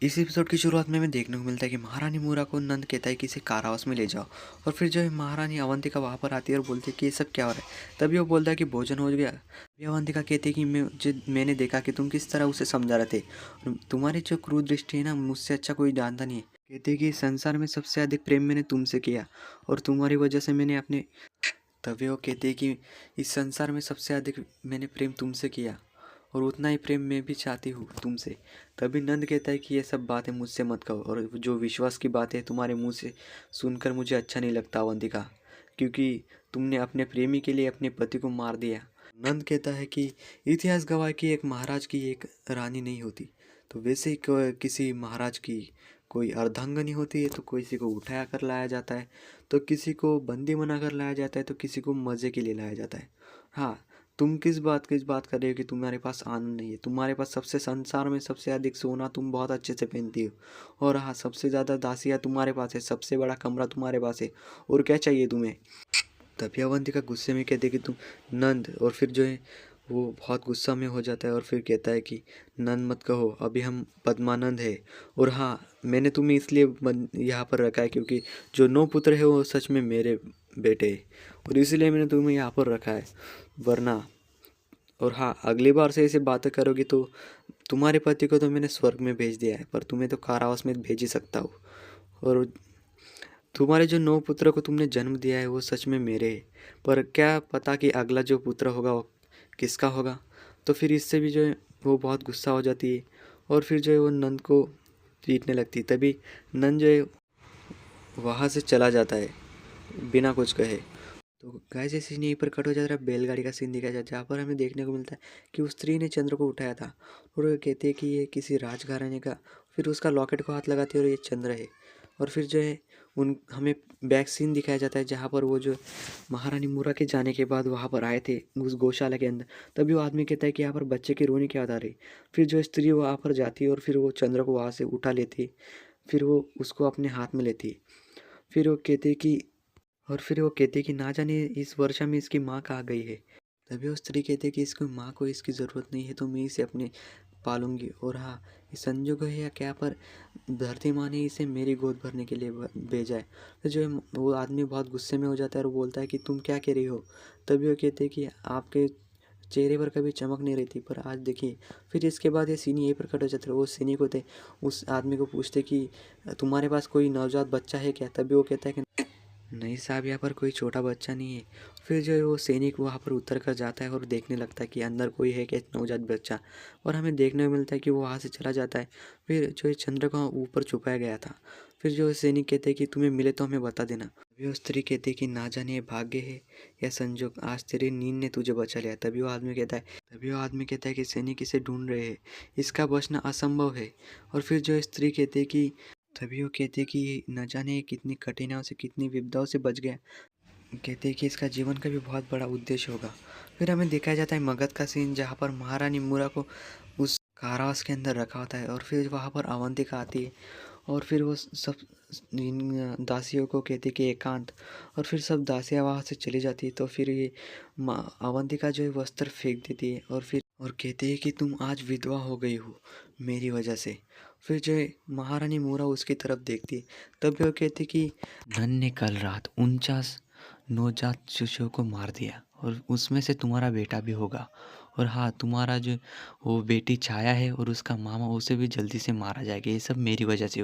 इस एपिसोड की शुरुआत में हमें देखने को मिलता है कि महारानी मूरा को नंद कहता है कि इसे कारावास में ले जाओ। और फिर जो है महारानी अवंतिका वहाँ पर आती है और बोलती है कि ये सब क्या हो रहा है। तभी वो बोलता है कि भोजन हो गया। तभी अवंतिका कहती है कि मैंने देखा कि तुम किस तरह उसे समझा रहे थे और तुम्हारी जो क्रूर दृष्टि है ना, मुझसे अच्छा कोई जानता नहीं है। कहती है कि इस संसार में सबसे अधिक प्रेम मैंने तुमसे किया और तुम्हारी वजह से मैंने अपने तभी वो कहते हैं कि इस संसार में सबसे अधिक मैंने प्रेम तुमसे किया और उतना ही प्रेम मैं भी चाहती हूँ तुमसे। तभी नंद कहता है कि ये सब बातें मुझसे मत कहो और जो विश्वास की बातें तुम्हारे मुंह से सुनकर मुझे अच्छा नहीं लगता अवंतिका, क्योंकि तुमने अपने प्रेमी के लिए अपने पति को मार दिया। नंद कहता है कि इतिहास गवाह है कि एक महाराज की एक रानी नहीं होती, तो वैसे ही किसी महाराज की कोई अर्धांगनी होती है, तो किसी को उठाया कर लाया जाता है, तो किसी को बंदी बना कर लाया जाता है, तो किसी को मज़े के लिए लाया जाता है। हाँ, तुम किस बात कर रहे हो कि तुम्हारे पास आनंद नहीं है। तुम्हारे पास सबसे संसार में सबसे अधिक सोना तुम बहुत अच्छे से पहनती हो और हाँ, सबसे ज़्यादा दासियाँ तुम्हारे पास है, सबसे बड़ा कमरा तुम्हारे पास है, और क्या चाहिए तुम्हें। तभी अवंतिका गुस्से में कहती है कि तुम नंद, और फिर जो है वो बहुत गुस्सा में हो जाता है और फिर कहता है कि नंद मत कहो, अभी हम पद्मानंद है। और हाँ, मैंने तुम्हें इसलिए यहाँ पर रखा है क्योंकि जो 9 पुत्र है वो सच में मेरे बेटे हैं, और इसलिए मैंने तुम्हें यहाँ पर रखा है। वरना, और हाँ, अगली बार से ऐसे बातें करोगी तो तुम्हारे पति को तो मैंने स्वर्ग में भेज दिया है, पर तुम्हें तो कारावास में भेज ही सकता हूँ। और तुम्हारे जो 9 पुत्र को तुमने जन्म दिया है वो सच में मेरे हैं, पर क्या पता कि अगला जो पुत्र होगा वो किसका होगा। तो फिर इससे भी जो है वो बहुत गुस्सा हो जाती है और फिर जो है वो नंद को पीटने लगती है। तभी नंद जो है वहाँ से चला जाता है बिना कुछ कहे। तो गाइस ये सीन यहीं पर कट हो जाता है। बैलगाड़ी का सीन दिखाया जाता है जहाँ पर हमें देखने को मिलता है कि उस स्त्री ने चंद्र को उठाया था और वो कहते हैं कि ये किसी राजघराने का, फिर उसका लॉकेट को हाथ लगाती है और ये चंद्र है। और फिर जो है उन हमें बैक सीन दिखाया जाता है जहाँ पर वो जो महारानी मूरा के जाने के बाद वहाँ पर आए थे उस गौशाला के अंदर। तभी वो आदमी कहता है कि यहाँ पर बच्चे की रोने की आवाज़ आ रही। फिर जो स्त्री वहाँ पर जाती है और फिर वो चंद्र को वहाँ से उठा लेती, फिर वो उसको अपने हाथ में लेती। फिर वो कहते कि और फिर वो कहते कि ना जाने इस वर्षा में इसकी माँ कहाँ गई है। तभी वो स्त्री कहते कि इसको माँ को इसकी ज़रूरत नहीं है, तो मैं इसे अपने पालूंगी। और हाँ, ये संजोग है या क्या, पर धरती माँ ने इसे मेरी गोद भरने के लिए भेजा है। तो जो है वो आदमी बहुत गुस्से में हो जाता है और बोलता है कि तुम क्या कह रही हो। तभी वो कहते हैं कि आपके चेहरे पर कभी चमक नहीं रहती, पर आज देखिए। फिर इसके बाद ये सीन यहीं पर कट हो जाता है। वो सैनिक होते उस आदमी को पूछते कि तुम्हारे पास कोई नवजात बच्चा है क्या। तभी वो कहता है कि नहीं साहब, यहाँ पर कोई छोटा बच्चा नहीं है। फिर जो है वो सैनिक वहाँ पर उतर कर जाता है और देखने लगता है कि अंदर कोई है क्या, नवजात बच्चा। और हमें देखने को मिलता है कि वो वहाँ से चला जाता है। फिर जो है चंद्र को ऊपर छुपाया गया था। फिर जो है सैनिक कहते हैं कि तुम्हें मिले तो हमें बता देना। तभी वो स्त्री कहती है कि ना जाने ये भाग्य है या संजोग, आज तेरी नींद ने तुझे बचा लिया। तभी वो आदमी कहता है कि सैनिक इसे ढूंढ रहे हैं, इसका बचना असंभव है। और फिर जो स्त्री कहती है कि तभी वो कहते कि न जाने ये कितनी कठिनाइयों से, कितनी विपदाओं से बच गया। कहते हैं कि इसका जीवन का भी बहुत बड़ा उद्देश्य होगा। फिर हमें दिखाया जाता है मगध का सीन जहाँ पर महारानी मूरा को उस कारावास के अंदर रखा होता है और फिर वहाँ पर अवंतिका आती है और फिर वो सब इन दासियों को कहती कि एकांत। और फिर सब दासियाँ वहाँ से चली जाती है। तो फिर ये अवंतिका जो है वस्त्र फेंक देती है और कहती है कि तुम आज विधवा हो गई हो मेरी वजह से। फिर जो है महारानी मूरा उसकी तरफ देखती है। तब वो कहती कि नन ने कल रात 49 नवजात शिशुओं को मार दिया और उसमें से तुम्हारा बेटा भी होगा। और हाँ, तुम्हारा जो वो बेटी छाया है और उसका मामा, उसे भी जल्दी से मारा जाएगा, ये सब मेरी वजह से